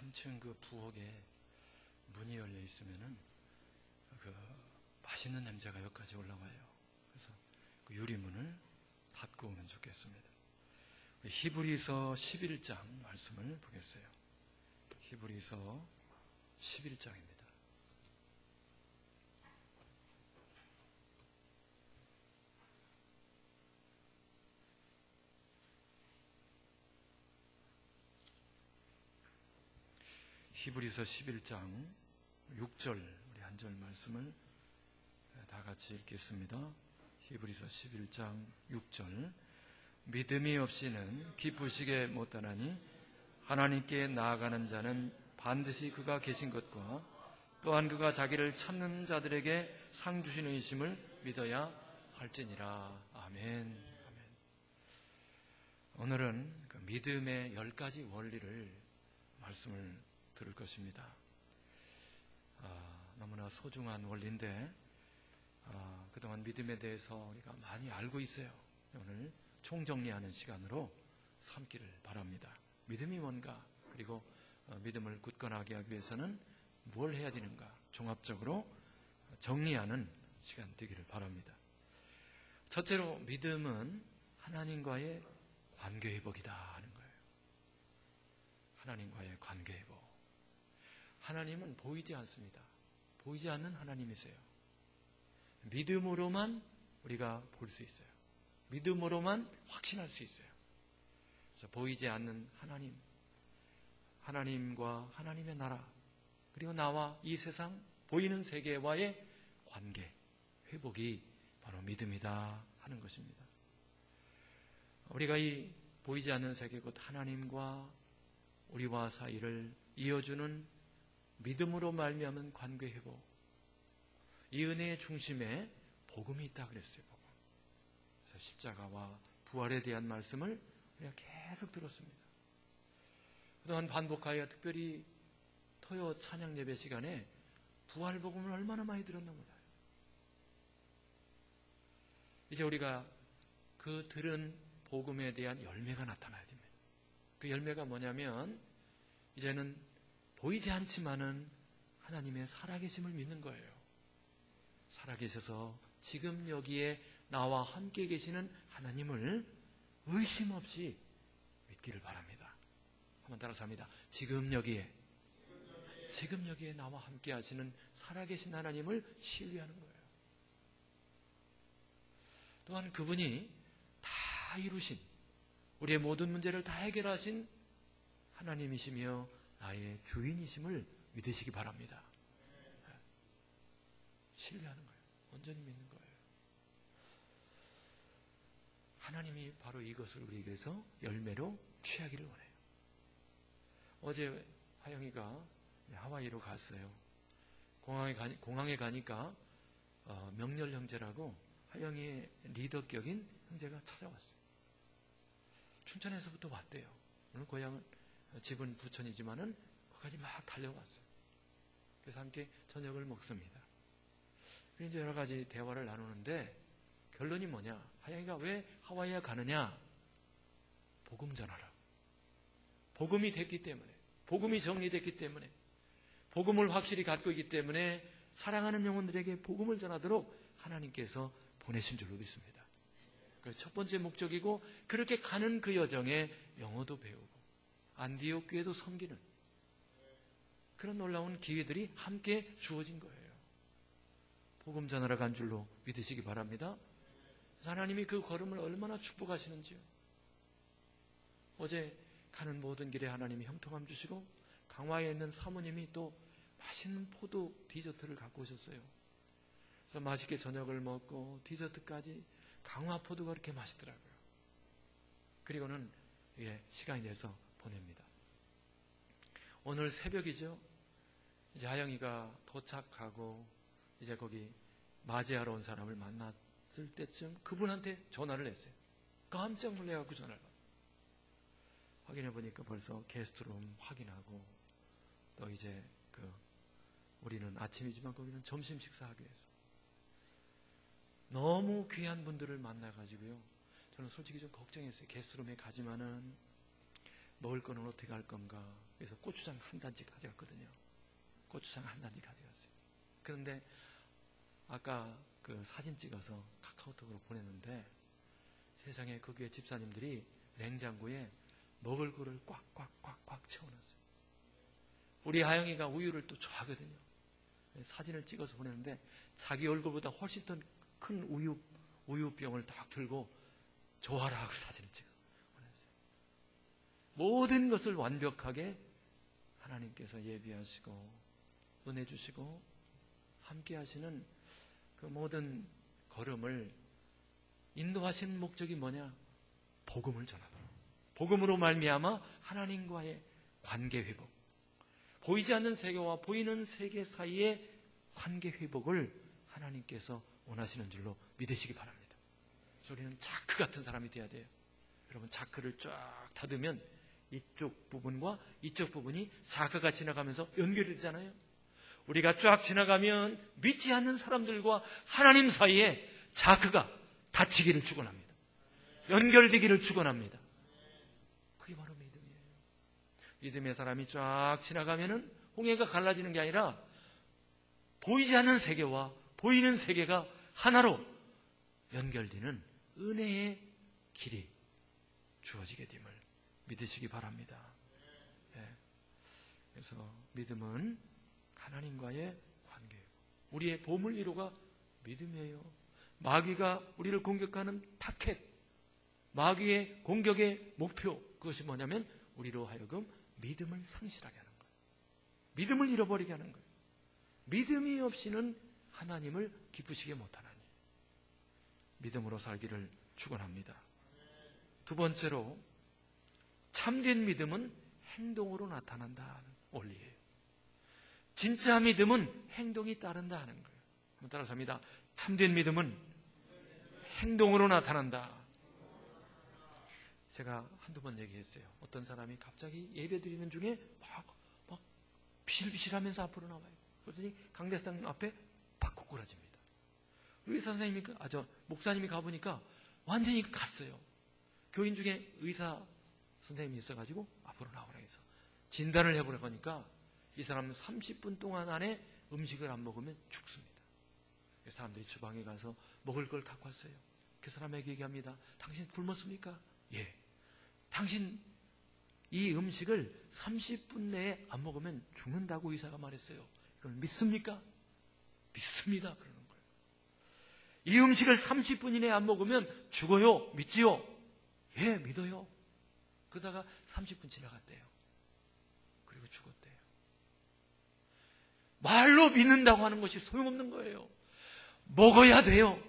3층 그 부엌에 문이 열려 있으면은 그 맛있는 냄새가 여기까지 올라와요. 그래서 그 유리문을 닫고 오면 좋겠습니다. 히브리서 11장 말씀을 보겠어요. 히브리서 11장입니다. 히브리서 11장 6절 우리 한 절 말씀을 다 같이 읽겠습니다. 히브리서 11장 6절 믿음이 없이는 기쁘시게 못하나니 하나님께 나아가는 자는 반드시 그가 계신 것과 또한 그가 자기를 찾는 자들에게 상 주시는 이심을 믿어야 할지니라. 아멘. 오늘은 그 믿음의 10가지 원리를 말씀을 들을 것입니다. 너무나 소중한 원리인데 그동안 믿음에 대해서 우리가 많이 알고 있어요. 오늘 총정리하는 시간으로 삼기를 바랍니다. 믿음이 뭔가, 그리고 믿음을 굳건하게 하기 위해서는 뭘 해야 되는가, 종합적으로 정리하는 시간 되기를 바랍니다. 첫째로 믿음은 하나님과의 관계 회복이다 하는 거예요. 하나님과의 관계 회복. 하나님은 보이지 않습니다. 보이지 않는 하나님이세요. 믿음으로만 우리가 볼 수 있어요. 믿음으로만 확신할 수 있어요. 그래서 보이지 않는 하나님, 하나님과 하나님의 나라, 그리고 나와 이 세상 보이는 세계와의 관계 회복이 바로 믿음이다 하는 것입니다. 우리가 이 보이지 않는 세계 곧 하나님과 우리와 사이를 이어주는 믿음으로 말미암은 관계 회복, 이 은혜의 중심에 복음이 있다 그랬어요. 복음. 그래서 십자가와 부활에 대한 말씀을 우리가 계속 들었습니다. 그동안 반복하여 특별히 토요 찬양 예배 시간에 부활 복음을 얼마나 많이 들었나 몰라요. 이제 우리가 그 들은 복음에 대한 열매가 나타나야 됩니다. 그 열매가 뭐냐면 이제는 보이지 않지만은 하나님의 살아계심을 믿는 거예요. 살아계셔서 지금 여기에 나와 함께 계시는 하나님을 의심 없이 믿기를 바랍니다. 한번 따라서 합니다. 지금 여기에 나와 함께 하시는 살아계신 하나님을 신뢰하는 거예요. 또한 그분이 다 이루신, 우리의 모든 문제를 다 해결하신 하나님이시며 나의 주인이심을 믿으시기 바랍니다. 신뢰하는 거예요. 온전히 믿는 거예요. 하나님이 바로 이것을 우리에게서 열매로 취하기를 원해요. 어제 화영이가 하와이로 갔어요. 공항에 가니까 명렬 형제라고 화영이의 리더격인 형제가 찾아왔어요. 춘천에서부터 왔대요. 오늘 고향은 집은 부천이지만은 거기까지 막 달려왔어요. 그래서 함께 저녁을 먹습니다. 그래서 이제 여러 가지 대화를 나누는데 결론이 뭐냐? 하영이가 왜 하와이에 가느냐? 복음 전하라. 복음이 됐기 때문에, 복음이 정리됐기 때문에, 복음을 확실히 갖고 있기 때문에 사랑하는 영혼들에게 복음을 전하도록 하나님께서 보내신 줄로 믿습니다. 그래서 첫 번째 목적이고, 그렇게 가는 그 여정에 영어도 배우고 안디옥 교회도 섬기는 그런 놀라운 기회들이 함께 주어진 거예요. 복음 전하러 간 줄로 믿으시기 바랍니다. 하나님이 그 걸음을 얼마나 축복하시는지요. 어제 가는 모든 길에 하나님이 형통함 주시고, 강화에 있는 사모님이 또 맛있는 포도 디저트를 갖고 오셨어요. 그래서 맛있게 저녁을 먹고 디저트까지, 강화 포도가 그렇게 맛있더라고요. 그리고는 시간이 돼서 보냅니다. 오늘 새벽이죠. 이제 하영이가 도착하고 이제 거기 맞이하러 온 사람을 만났을 때쯤 그분한테 전화를 했어요. 깜짝 놀래갖고 전화를 받아요. 확인해 보니까 벌써 게스트룸 확인하고, 또 이제 우리는 아침이지만 거기는 점심 식사하기 위해서 너무 귀한 분들을 만나가지고요. 저는 솔직히 좀 걱정했어요. 게스트룸에 가지만은 먹을 거는 어떻게 할 건가? 그래서 고추장 한 단지 가져갔거든요. 고추장 한 단지 가져갔어요. 그런데 아까 그 사진 찍어서 카카오톡으로 보냈는데 세상에 그 교회 집사님들이 냉장고에 먹을 거를 꽉꽉꽉꽉 채워놨어요. 우리 하영이가 우유를 또 좋아하거든요. 사진을 찍어서 보냈는데 자기 얼굴보다 훨씬 더 큰 우유병을 딱 들고 좋아라 하고 사진을 찍어 보냈어요. 모든 것을 완벽하게 하나님께서 예비하시고 은혜 주시고 함께 하시는 그 모든 걸음을 인도하시는 목적이 뭐냐? 복음을 전하도록. 복음으로 말미암아 하나님과의 관계 회복. 보이지 않는 세계와 보이는 세계 사이의 관계 회복을 하나님께서 원하시는 줄로 믿으시기 바랍니다. 우리는 자크 같은 사람이 돼야 돼요. 여러분, 자크를 쫙 닫으면 이쪽 부분과 이쪽 부분이 자크가 지나가면서 연결이 되잖아요. 우리가 쫙 지나가면 믿지 않는 사람들과 하나님 사이에 자크가 닫히기를 축원합니다. 연결되기를 축원합니다. 그게 바로 믿음이에요. 믿음의 사람이 쫙 지나가면은 홍해가 갈라지는 게 아니라 보이지 않는 세계와 보이는 세계가 하나로 연결되는 은혜의 길이 주어지게 됨을 믿으시기 바랍니다. 네. 그래서 믿음은 하나님과의 관계. 우리의 보물 1호가 믿음이에요. 마귀가 우리를 공격하는 타켓, 마귀의 공격의 목표, 그것이 뭐냐면 우리로 하여금 믿음을 상실하게 하는 거예요. 믿음을 잃어버리게 하는 거예요. 믿음이 없이는 하나님을 기쁘시게 못하나니 믿음으로 살기를 축원합니다. 두 번째로 참된 믿음은 행동으로 나타난다는 원리예요. 진짜 믿음은 행동이 따른다 하는 거예요. 한번 따라서 합니다. 참된 믿음은 행동으로 나타난다. 제가 한두 번 얘기했어요. 어떤 사람이 갑자기 예배 드리는 중에 막 비실비실하면서 앞으로 나와요. 그러더니 강대상 앞에 팍 고꾸라집니다. 의사 선생님이, 목사님이 가보니까 완전히 갔어요. 교인 중에 의사 선생님이 있어가지고 앞으로 나오라 해서 진단을 해보려고 하니까 이 사람은 30분 동안 안에 음식을 안 먹으면 죽습니다. 사람들이 주방에 가서 먹을 걸 갖고 왔어요. 그 사람에게 얘기합니다. 당신 굶었습니까? 예. 당신 이 음식을 30분 내에 안 먹으면 죽는다고 의사가 말했어요. 그걸 믿습니까? 믿습니다. 그러는 거예요. 이 음식을 30분 이내에 안 먹으면 죽어요. 믿지요? 예, 믿어요. 그러다가 30분 지나갔대요. 그리고 죽었대요. 말로 믿는다고 하는 것이 소용없는 거예요. 먹어야 돼요.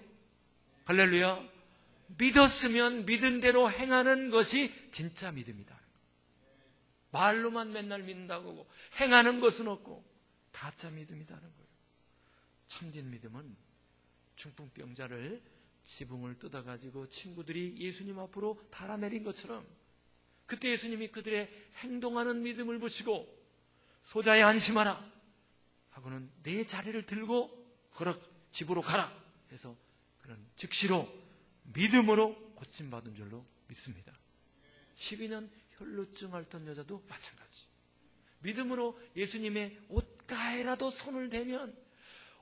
할렐루야. 믿었으면 믿은 대로 행하는 것이 진짜 믿음이다. 말로만 맨날 믿는다고 하고 행하는 것은 없고 가짜 믿음이라는 거예요. 참된 믿음은 중풍병자를 지붕을 뜯어가지고 친구들이 예수님 앞으로 달아내린 것처럼 그때 예수님이 그들의 행동하는 믿음을 보시고 소자에 안심하라 하고는 내 자리를 들고 걸어 집으로 가라 해서 그런 즉시로 믿음으로 고침받은 줄로 믿습니다. 12년 혈루증 앓던 여자도 마찬가지. 믿음으로 예수님의 옷가에라도 손을 대면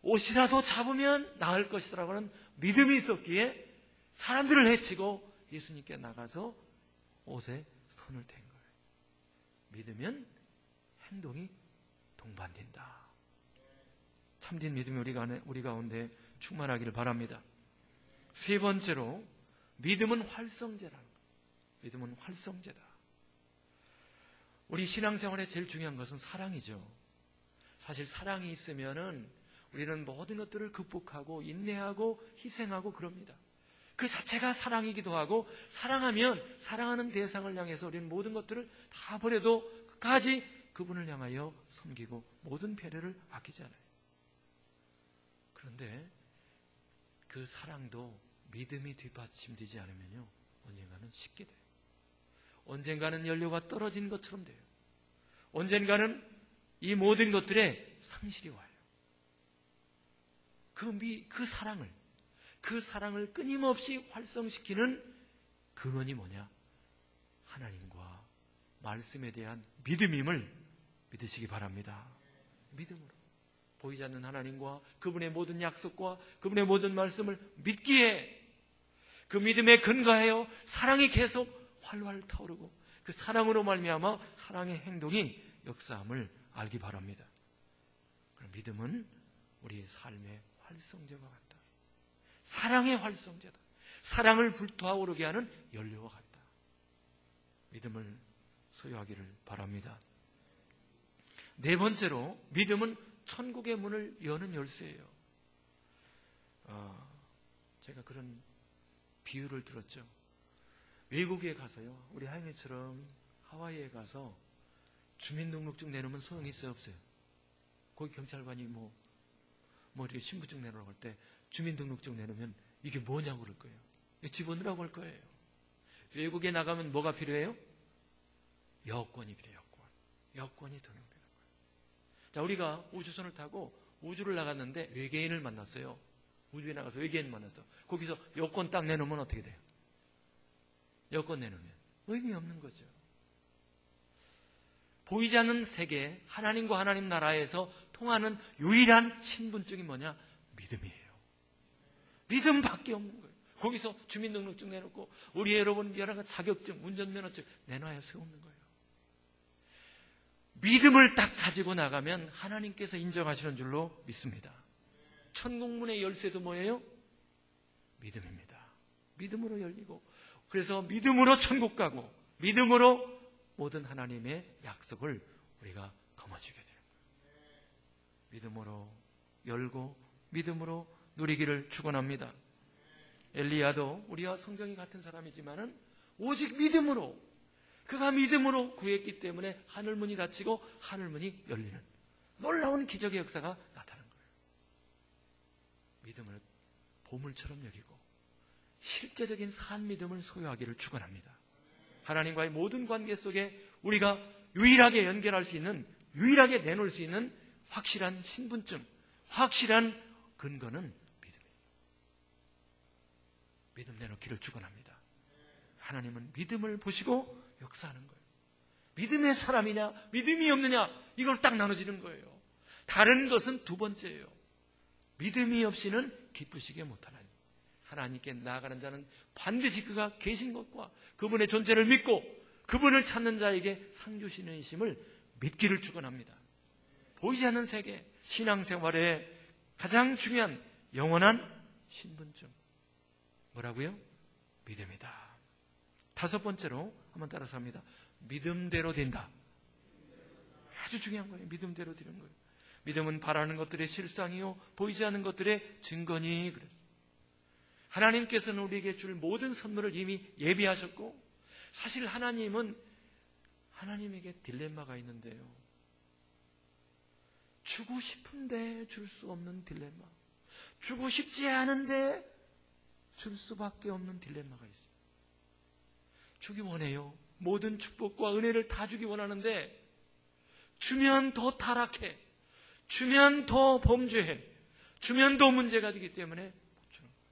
옷이라도 잡으면 나을 것이라고 하는 믿음이 있었기에 사람들을 해치고 예수님께 나가서 옷에 손을 댄 거예요. 믿으면 행동이 동반된다. 참된 믿음이 우리 가운데 충만하기를 바랍니다. 세 번째로 믿음은 활성제라는 거예요. 믿음은 활성제다. 우리 신앙생활에 제일 중요한 것은 사랑이죠. 사실 사랑이 있으면은 우리는 모든 것들을 극복하고 인내하고 희생하고 그럽니다. 그 자체가 사랑이기도 하고 사랑하면 사랑하는 대상을 향해서 우리는 모든 것들을 다 버려도 끝까지 그분을 향하여 섬기고 모든 배려를 아끼지 않아요. 그런데 그 사랑도 믿음이 뒷받침되지 않으면요 언젠가는 식게 돼요. 언젠가는 연료가 떨어진 것처럼 돼요. 언젠가는 이 모든 것들에 상실이 와요. 그 사랑을 끊임없이 활성시키는 근원이 뭐냐? 하나님과 말씀에 대한 믿음임을 믿으시기 바랍니다. 믿음으로. 보이지 않는 하나님과 그분의 모든 약속과 그분의 모든 말씀을 믿기에 그 믿음에 근거하여 사랑이 계속 활활 타오르고 그 사랑으로 말미암아 사랑의 행동이 역사함을 알기 바랍니다. 그럼 믿음은 우리의 삶의 활성제와 같다. 사랑의 활성제다. 사랑을 불타오르게 하는 연료와 같다. 믿음을 소유하기를 바랍니다. 네 번째로 믿음은 천국의 문을 여는 열쇠예요. 제가 그런 비유를 들었죠. 외국에 가서요, 우리 하영이처럼 하와이에 가서 주민등록증 내놓으면 소용이 있어요, 없어요? 거기 경찰관이 이렇게 신분증 내놓으라고 할 때 주민등록증 내놓으면 이게 뭐냐고 그럴 거예요. 집어넣으라고 할 거예요. 외국에 나가면 뭐가 필요해요? 여권이 필요해요, 여권. 여권이 등록되는 거예요. 자, 우리가 우주선을 타고 우주를 나갔는데 외계인을 만났어요. 우주에 나가서 외계인을 만났어. 거기서 여권 딱 내놓으면 어떻게 돼요? 여권 내놓으면 의미 없는 거죠. 보이지 않는 세계, 하나님과 하나님 나라에서 통하는 유일한 신분증이 뭐냐? 믿음이에요. 믿음밖에 없는 거예요. 거기서 주민등록증 내놓고 우리 여러분 여러 가지 자격증, 운전면허증 내놔야 소용없는 거예요. 믿음을 딱 가지고 나가면 하나님께서 인정하시는 줄로 믿습니다. 천국문의 열쇠도 뭐예요? 믿음입니다. 믿음으로 열리고, 그래서 믿음으로 천국 가고 믿음으로 모든 하나님의 약속을 우리가 거머쥐게 돼요. 믿음으로 열고 믿음으로 누리기를 축원합니다. 엘리야도 우리와 성정이 같은 사람이지만은 오직 믿음으로, 그가 믿음으로 구했기 때문에 하늘문이 닫히고 하늘문이 열리는 놀라운 기적의 역사가 나타난 거예요. 믿음을 보물처럼 여기고 실제적인 산 믿음을 소유하기를 축원합니다. 하나님과의 모든 관계 속에 우리가 유일하게 연결할 수 있는, 유일하게 내놓을 수 있는 확실한 신분증, 확실한 근거는 믿음이에요. 믿음 내놓기를 축원합니다. 하나님은 믿음을 보시고 역사하는 거예요. 믿음의 사람이냐 믿음이 없느냐, 이걸 딱 나눠지는 거예요. 다른 것은 두 번째예요. 믿음이 없이는 기쁘시게 못하나니 하나님께 나아가는 자는 반드시 그가 계신 것과 그분의 존재를 믿고 그분을 찾는 자에게 상 주시는 이심을 믿기를 축원합니다. 보이지 않는 세계, 신앙생활의 가장 중요한 영원한 신분증, 뭐라고요? 믿음이다. 다섯 번째로 한번 따라서 합니다. 믿음대로 된다. 아주 중요한 거예요. 믿음대로 되는 거예요. 믿음은 바라는 것들의 실상이요 보이지 않는 것들의 증거니. 그래서 하나님께서는 우리에게 줄 모든 선물을 이미 예비하셨고, 사실 하나님은 하나님에게 딜레마가 있는데요. 주고 싶은데 줄 수 없는 딜레마, 주고 싶지 않은데 줄 수밖에 없는 딜레마가 있어요. 주기 원해요. 모든 축복과 은혜를 다 주기 원하는데 주면 더 타락해, 주면 더 범죄해, 주면 더 문제가 되기 때문에 못 주는 거예요.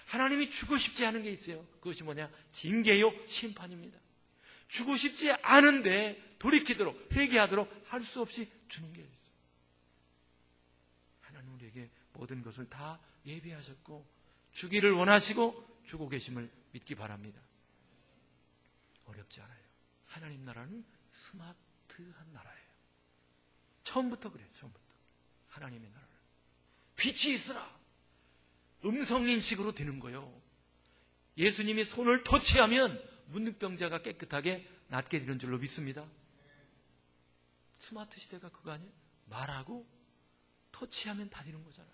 하나님이 주고 싶지 않은 게 있어요. 그것이 뭐냐? 징계요 심판입니다. 주고 싶지 않은데 돌이키도록, 회개하도록 할 수 없이 주는 게 있어요. 하나님 우리에게 모든 것을 다 예비하셨고 주기를 원하시고 주고 계심을 믿기 바랍니다. 어렵지 않아요. 하나님 나라는 스마트한 나라예요. 처음부터 그래요. 처음부터. 하나님의 나라를. 빛이 있으라. 음성인식으로 되는 거예요. 예수님이 손을 터치하면 문득병자가 깨끗하게 낫게 되는 줄로 믿습니다. 스마트 시대가 그거 아니에요? 말하고 터치하면 다 되는 거잖아요.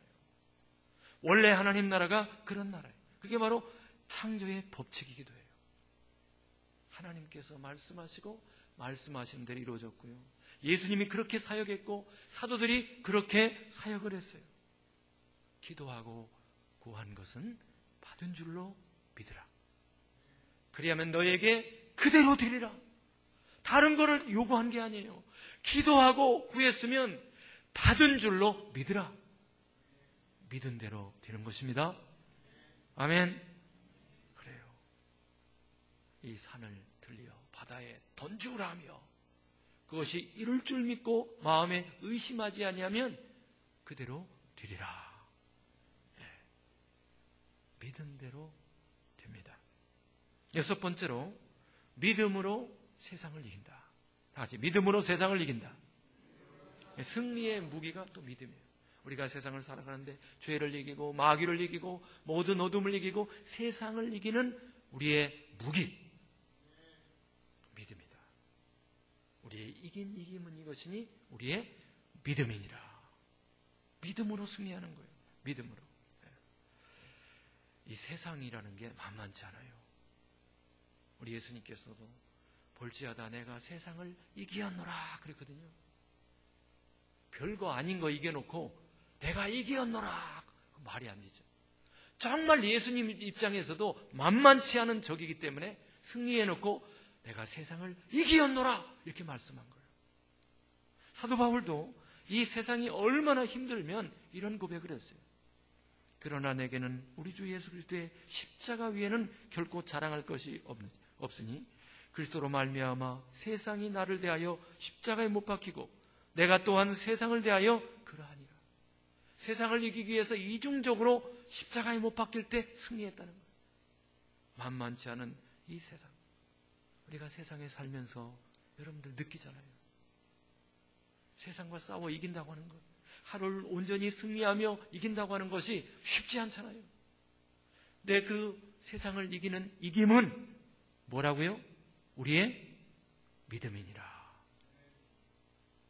원래 하나님 나라가 그런 나라예요. 그게 바로 창조의 법칙이기도 해요. 하나님께서 말씀하시고 말씀하신 대로 이루어졌고요. 예수님이 그렇게 사역했고 사도들이 그렇게 사역을 했어요. 기도하고 구한 것은 받은 줄로 믿으라. 그리하면 너에게 그대로 되리라. 다른 거를 요구한 게 아니에요. 기도하고 구했으면 받은 줄로 믿으라. 믿은 대로 되는 것입니다. 아멘. 그래요. 이 산을 들려 바다에 돈 주우라 하며 그것이 이룰 줄 믿고 마음에 의심하지 아니하면 그대로 되리라. 믿음대로 됩니다. 여섯 번째로 믿음으로 세상을 이긴다. 다 같이 믿음으로 세상을 이긴다. 승리의 무기가 또 믿음이에요. 우리가 세상을 살아가는데 죄를 이기고 마귀를 이기고 모든 어둠을 이기고 세상을 이기는 우리의 무기 믿음이다. 우리의 이김은 이것이니 우리의 믿음이니라. 믿음으로 승리하는 거예요. 믿음으로. 이 세상이라는 게 만만치 않아요. 우리 예수님께서도 볼지어다 내가 세상을 이기었노라 그랬거든요. 별거 아닌 거 이겨놓고 내가 이기었노라 말이 안 되죠. 정말 예수님 입장에서도 만만치 않은 적이기 때문에 승리해놓고 내가 세상을 이기었노라 이렇게 말씀한 거예요. 사도 바울도 이 세상이 얼마나 힘들면 이런 고백을 했어요. 그러나 내게는 우리 주 예수 그리스도의 십자가 위에는 결코 자랑할 것이 없으니 그리스도로 말미암아 세상이 나를 대하여 십자가에 못 박히고 내가 또한 세상을 대하여 그러하니라. 세상을 이기기 위해서 이중적으로 십자가에 못 박힐 때 승리했다는 거예요. 만만치 않은 이 세상. 우리가 세상에 살면서 여러분들 느끼잖아요. 세상과 싸워 이긴다고 하는 것, 하루를 온전히 승리하며 이긴다고 하는 것이 쉽지 않잖아요. 근데 그 세상을 이기는 이김은 뭐라고요? 우리의 믿음이니라.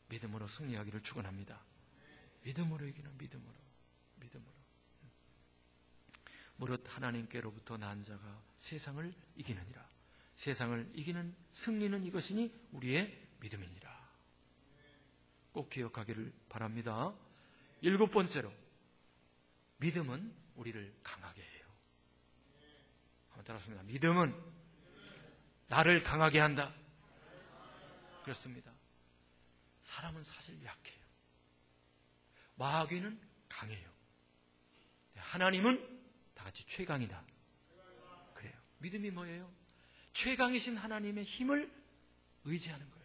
믿음으로 승리하기를 축원합니다. 믿음으로 이기는 믿음으로. 무릇 하나님께로부터 난 자가 세상을 이기느니라. 세상을 이기는 승리는 이것이니 우리의 믿음이니라. 꼭 기억하기를 바랍니다. 일곱 번째로 믿음은 우리를 강하게 해요. 한번 따라하겠습니다. 믿음은 나를 강하게 한다. 그렇습니다. 사람은 사실 약해요. 마귀는 강해요. 하나님은 다 같이 최강이다. 그래요. 믿음이 뭐예요? 최강이신 하나님의 힘을 의지하는 거예요.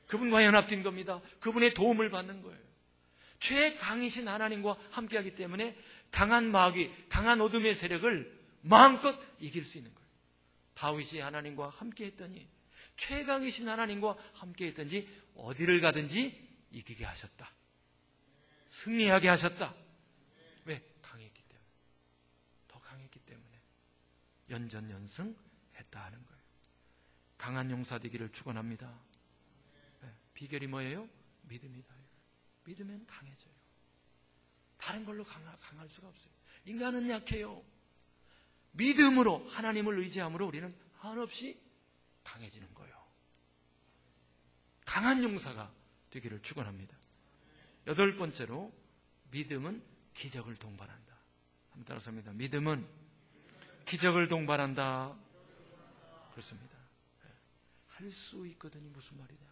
그분과 연합된 겁니다. 그분의 도움을 받는 거예요. 최강이신 하나님과 함께하기 때문에 강한 마귀, 강한 어둠의 세력을 마음껏 이길 수 있는 거예요. 다윗이 하나님과 함께했더니 최강이신 하나님과 함께했든지 어디를 가든지 이기게 하셨다. 승리하게 하셨다. 왜? 강했기 때문에. 더 강했기 때문에 연전연승했다 하는 거예요. 강한 용사 되기를 축원합니다. 비결이 뭐예요? 믿음이다. 믿으면 강해져요. 다른 걸로 강할 수가 없어요. 인간은 약해요. 믿음으로 하나님을 의지함으로 우리는 한없이 강해지는 거예요. 강한 용사가 되기를 축원합니다. 여덟 번째로 믿음은 기적을 동반한다. 한번 따라서 합니다. 믿음은 기적을 동반한다. 그렇습니다. 할 수 있거든이 무슨 말이냐?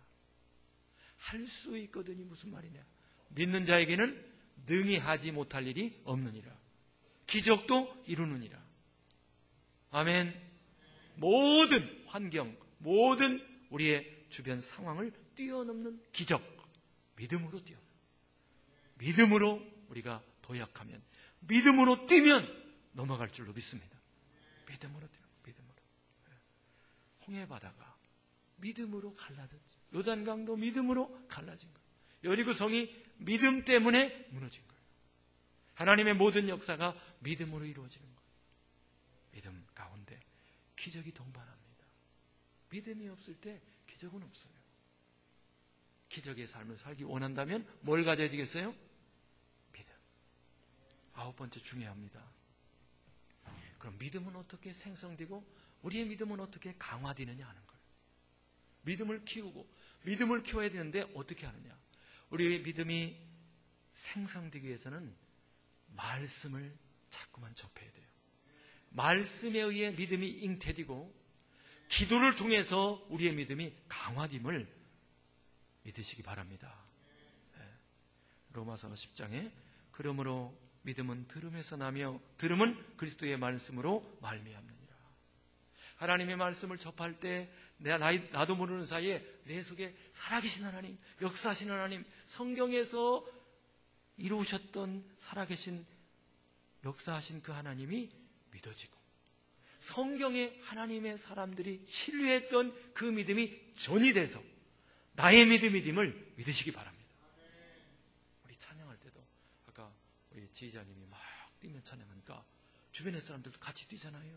할 수 있거든이 무슨 말이냐? 믿는 자에게는 능히 하지 못할 일이 없느니라. 기적도 이루느니라. 아멘. 모든 환경, 모든 우리의 주변 상황을 뛰어넘는 기적, 믿음으로 뛰어. 믿음으로 우리가 도약하면, 믿음으로 뛰면 넘어갈 줄로 믿습니다. 믿음으로 뛰어. 믿음으로. 홍해 바다가 믿음으로 갈라졌죠. 요단강도 믿음으로 갈라진 거예요. 여리고성이 믿음 때문에 무너진 거예요. 하나님의 모든 역사가 믿음으로 이루어지는 거예요. 믿음 가운데 기적이 동반합니다. 믿음이 없을 때 기적은 없어요. 기적의 삶을 살기 원한다면 뭘 가져야 되겠어요? 믿음. 아홉 번째 중요합니다. 그럼 믿음은 어떻게 생성되고 우리의 믿음은 어떻게 강화되느냐 하는 거예요. 믿음을 키우고 믿음을 키워야 되는데 어떻게 하느냐? 우리의 믿음이 생성되기 위해서는 말씀을 자꾸만 접해야 돼요. 말씀에 의해 믿음이 잉태되고 기도를 통해서 우리의 믿음이 강화됨을 믿으시기 바랍니다. 로마서 10장에 그러므로 믿음은 들음에서 나며 들음은 그리스도의 말씀으로 말미암느니라. 하나님의 말씀을 접할 때 나도 모르는 사이에 내 속에 살아계신 하나님, 역사하신 하나님, 성경에서 이루셨던 살아계신 역사하신 그 하나님이 믿어지고, 성경에 하나님의 사람들이 신뢰했던 그 믿음이 전이 돼서 나의 믿음을 믿으시기 바랍니다. 우리 찬양할 때도 아까 우리 지휘자님이 막 뛰면 찬양하니까 주변의 사람들도 같이 뛰잖아요.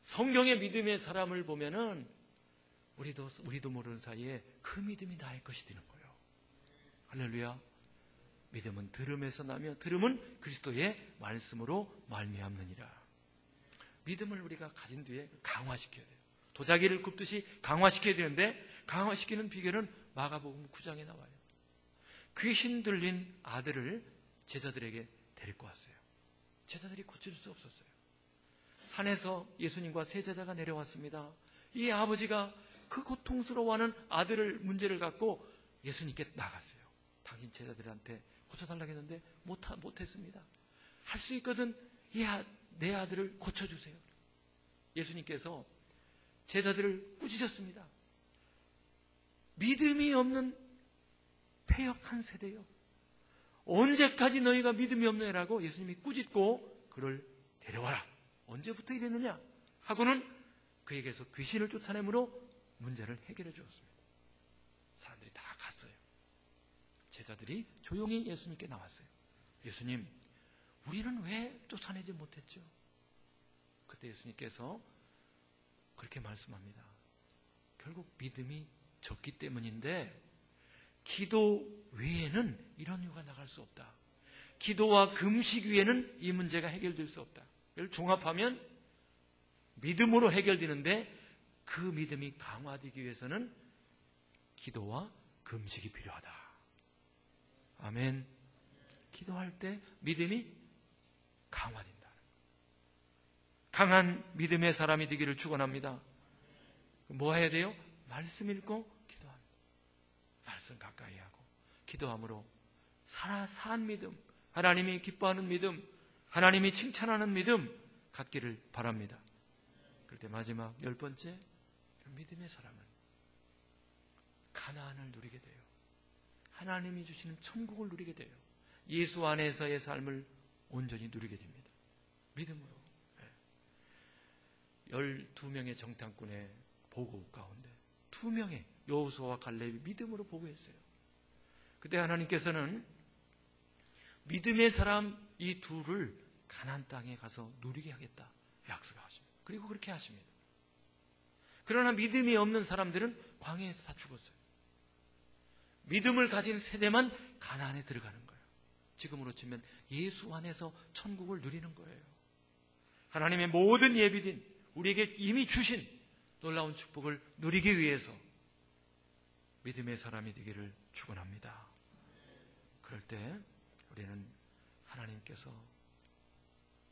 성경의 믿음의 사람을 보면은 우리도 모르는 사이에 그 믿음이 나의 것이 되는 거예요. 할렐루야. 믿음은 들음에서 나며 들음은 그리스도의 말씀으로 말미암느니라. 믿음을 우리가 가진 뒤에 강화시켜야 돼요. 도자기를 굽듯이 강화시켜야 되는데, 강화시키는 비결은 마가복음 9장에 나와요. 귀신 들린 아들을 제자들에게 데리고 왔어요. 제자들이 고쳐줄 수 없었어요. 산에서 예수님과 세 제자가 내려왔습니다. 이 아버지가 그 고통스러워하는 아들을 문제를 갖고 예수님께 나갔어요. 당신 제자들한테 고쳐달라고 했는데 못했습니다. 할 수 있거든. 내 아들을 고쳐주세요. 예수님께서 제자들을 꾸짖으셨습니다. 믿음이 없는 패역한 세대요. 언제까지 너희가 믿음이 없느냐라고 예수님이 꾸짖고 그를 데려와라. 언제부터 이랬느냐 하고는 그에게서 귀신을 쫓아내므로 문제를 해결해 주었습니다. 사람들이 다 갔어요. 제자들이 조용히 예수님께 나왔어요. 예수님, 우리는 왜 쫓아내지 못했죠? 그때 예수님께서 그렇게 말씀합니다. 결국 믿음이 적기 때문인데, 기도 외에는 이런 이유가 나갈 수 없다. 기도와 금식 위에는 이 문제가 해결될 수 없다. 이걸 종합하면 믿음으로 해결되는데, 그 믿음이 강화되기 위해서는 기도와 금식이 필요하다. 아멘. 기도할 때 믿음이 강화된다. 강한 믿음의 사람이 되기를 축원합니다. 뭐 해야 돼요? 말씀 읽고 기도합니다. 말씀 가까이 하고 기도함으로 산 믿음, 하나님이 기뻐하는 믿음, 하나님이 칭찬하는 믿음 갖기를 바랍니다. 그럴 때 마지막 10번째, 믿음의 사람은 가나안을 누리게 돼요. 하나님이 주시는 천국을 누리게 돼요. 예수 안에서의 삶을 온전히 누리게 됩니다. 믿음으로. 12명의 정탐꾼의 보고 가운데 2명의 여호수아와 갈렙이 믿음으로 보고했어요. 그때 하나님께서는 믿음의 사람 이 둘을 가나안 땅에 가서 누리게 하겠다 약속하십니다. 그리고 그렇게 하십니다. 그러나 믿음이 없는 사람들은 광야에서 다 죽었어요. 믿음을 가진 세대만 가나안에 들어가는 거예요. 지금으로 치면 예수 안에서 천국을 누리는 거예요. 하나님의 모든 예비된 우리에게 이미 주신 놀라운 축복을 누리기 위해서 믿음의 사람이 되기를 축원합니다. 그럴 때 우리는 하나님께서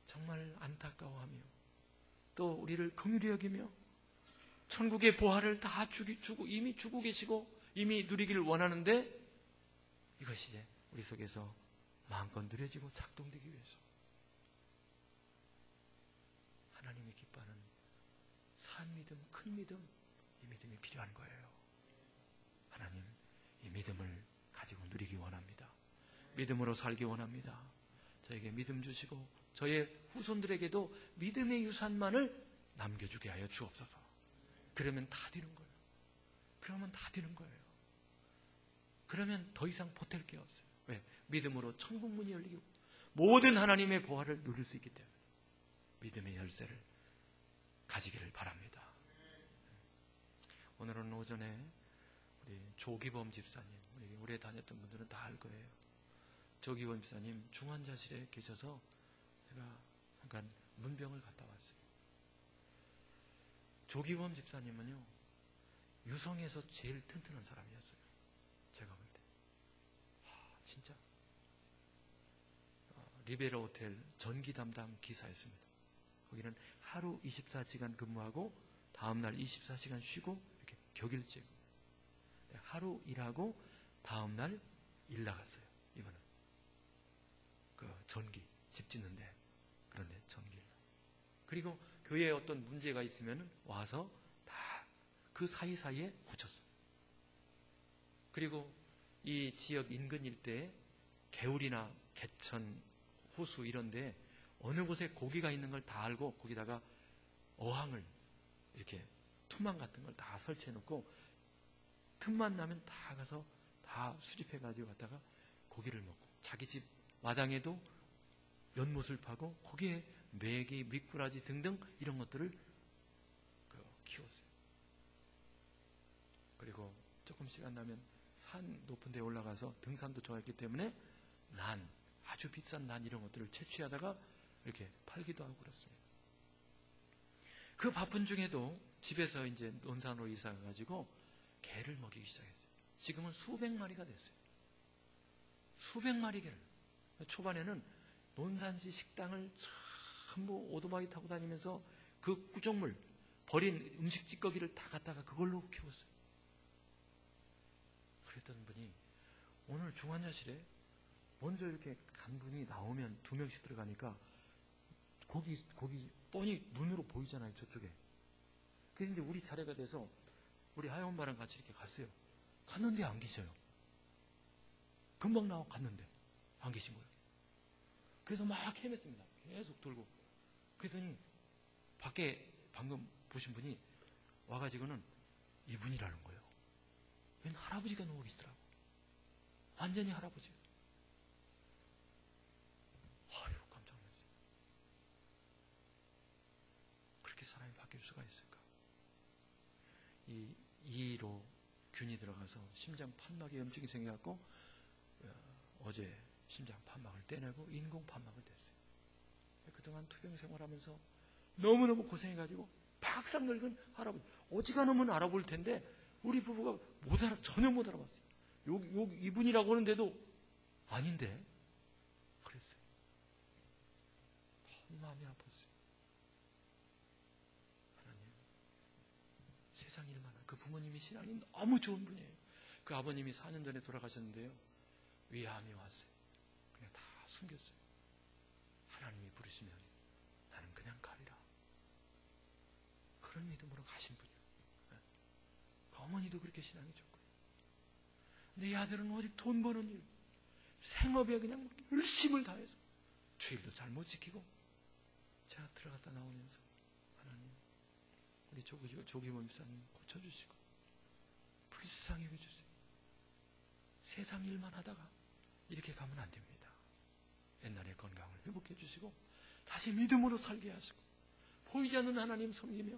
정말 안타까워하며 또 우리를 긍휼히 여기며 천국의 보화를 다 주고 이미 주고 계시고 이미 누리기를 원하는데, 이것이 이제 우리 속에서 마음껏 누려지고 작동되기 위해서 하나님이 기뻐하는 산 믿음, 큰 믿음, 이 믿음이 필요한 거예요. 하나님, 이 믿음을 가지고 누리기 원합니다. 믿음으로 살기 원합니다. 저에게 믿음 주시고 저의 후손들에게도 믿음의 유산만을 남겨주게 하여 주옵소서. 그러면 다 되는 거예요. 그러면 다 되는 거예요. 그러면 더 이상 보탤 게 없어요. 왜? 믿음으로 천국문이 열리고 모든 하나님의 보화를 누릴 수 있기 때문에 믿음의 열쇠를 가지기를 바랍니다. 오늘은 오전에 우리 조기범 집사님, 우리 오래 다녔던 분들은 다 알 거예요. 조기범 집사님 중환자실에 계셔서 제가 잠깐 문병을 갔다 왔어요. 조기범 집사님은요, 유성에서 제일 튼튼한 사람이었어요. 제가 볼 때. 진짜. 리베라 호텔 전기 담당 기사였습니다. 거기는 하루 24시간 근무하고 다음날 24시간 쉬고 이렇게 격일제고. 하루 일하고 다음날 일 나갔어요. 이거는. 그 전기, 집 짓는데. 그런데 전기. 그리고 교회에 어떤 문제가 있으면 와서 다 그 사이사이에 고쳤어요. 그리고 이 지역 인근 일대에 개울이나 개천, 호수 이런데 어느 곳에 고기가 있는 걸 다 알고 거기다가 어항을 이렇게 투망 같은 걸 다 설치해 놓고 틈만 나면 다 가서 다 수집해 가지고 갔다가 고기를 먹고 자기 집 마당에도 연못을 파고 거기에 메기, 미꾸라지 등등 이런 것들을 키웠어요. 그리고 조금 시간 나면 산 높은 데 올라가서 등산도 좋아했기 때문에 난, 아주 비싼 난 이런 것들을 채취하다가 이렇게 팔기도 하고 그렇습니다. 그 바쁜 중에도 집에서 이제 논산으로 이사가가지고 개를 먹이기 시작했어요. 지금은 수백 마리가 됐어요. 수백 마리 개를. 초반에는 논산시 식당을 전부 오토바이 타고 다니면서 그 구정물, 버린 음식 찌꺼기를 다 갖다가 그걸로 키웠어요. 그랬던 분이 오늘 중환자실에 먼저 이렇게 간 분이 나오면 2명씩 들어가니까 거기 뻔히 눈으로 보이잖아요, 저쪽에. 그래서 이제 우리 차례가 돼서 우리 하영엄마랑 같이 이렇게 갔어요. 갔는데 안 계셔요. 금방 나와 갔는데 안 계신 거예요. 그래서 막 헤맸습니다. 계속 돌고. 그랬더니 밖에 방금 보신 분이 와가지고는 이분이라는 거예요. 웬 할아버지가 누워 계시더라고. 완전히 할아버지. 아유, 깜짝 놀랐어요. 그렇게 사람이 바뀔 수가 있을까? 이 이로 균이 들어가서 심장 판막에 염증이 생겨갖고 어제 심장 판막을 떼내고 인공 판막을 뗐어요. 그동안 투병 생활하면서 너무너무 고생해가지고 박상 늙은 할아버지, 어지간하면 알아볼 텐데 우리 부부가 전혀 못 알아봤어요. 이분이라고 하는데도 아닌데 그랬어요. 너무 마음이 아팠어요. 하나님, 세상 일만한 그 부모님이 신앙이 너무 좋은 분이에요. 그 아버님이 4년 전에 돌아가셨는데요, 위암이 왔어요. 그냥 다 숨겼어요. 하나님이 부르시면 나는 그냥 가리라. 그런 믿음으로 가신 분이에요. 그 어머니도 그렇게 신앙이 좋고요. 근데 이 아들은 오직 돈 버는 일, 생업에 그냥 열심을 다해서 주일도 잘 못 지키고. 제가 들어갔다 나오면서 하나님, 우리 조기범 집사님 고쳐주시고 불쌍히 해주세요. 세상 일만 하다가 이렇게 가면 안 됩니다. 옛날의 건강을 회복해 주시고 다시 믿음으로 살게 하시고 보이지 않는 하나님 섬기며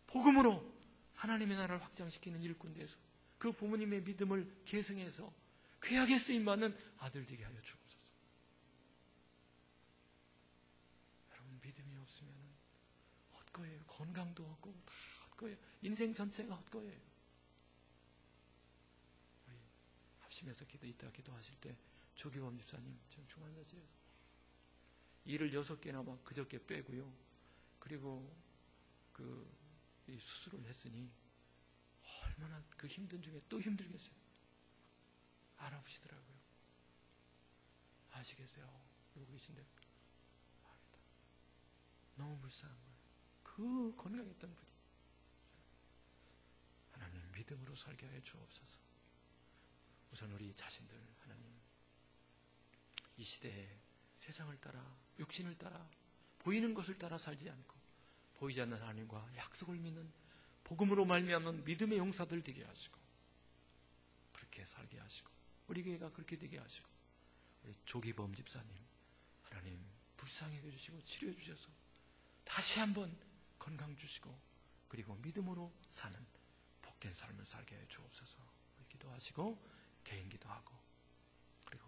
복음으로 하나님의 나라를 확장시키는 일꾼돼서 그 부모님의 믿음을 계승해서 귀하게 쓰임받는 아들 되게 하여 주옵소서. 여러분, 믿음이 없으면 헛거예요. 건강도 없고 다 헛거예요. 인생 전체가 헛거예요. 우리 합심해서 이따 기도하실 때 조기범 집사님 지금 중환자실에서 일을 6개나 막 그저께 빼고요. 그리고 이 수술을 했으니 얼마나 그 힘든 중에 또 힘들겠어요. 알아보시더라고요. 아시겠어요? 그러고 계신데 너무 불쌍한 거예요. 그 건강했던 분이. 하나님, 믿음으로 살게 하여 주옵소서. 우선 우리 자신들, 하나님, 이 시대에 세상을 따라, 육신을 따라, 보이는 것을 따라 살지 않고 보이지 않는 하나님과 약속을 믿는 복음으로 말미암는 믿음의 용사들 되게 하시고 그렇게 살게 하시고 우리 교회가 그렇게 되게 하시고 우리 조기범 집사님, 하나님 불쌍히 해주시고 치료해 주셔서 다시 한번 건강 주시고 그리고 믿음으로 사는 복된 삶을 살게 해 주옵소서. 기도하시고 개인 기도하고 그리고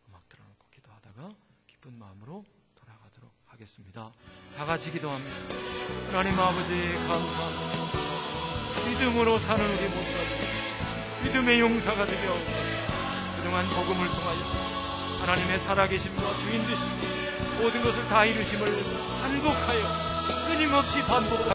음악 틀어놓고 기도하다가 기쁜 마음으로 돌아가도록 하겠습니다. 다 같이 기도합니다. 하나님 아버지, 감사합니다. 믿음으로 사는 우리 모두가 믿음의 용사가 되게 하옵소서. 그동안 복음을 통하여 하나님의 살아계심과 주인 되심 모든 것을 다 이루심을 반복하여 끊임없이 반복하여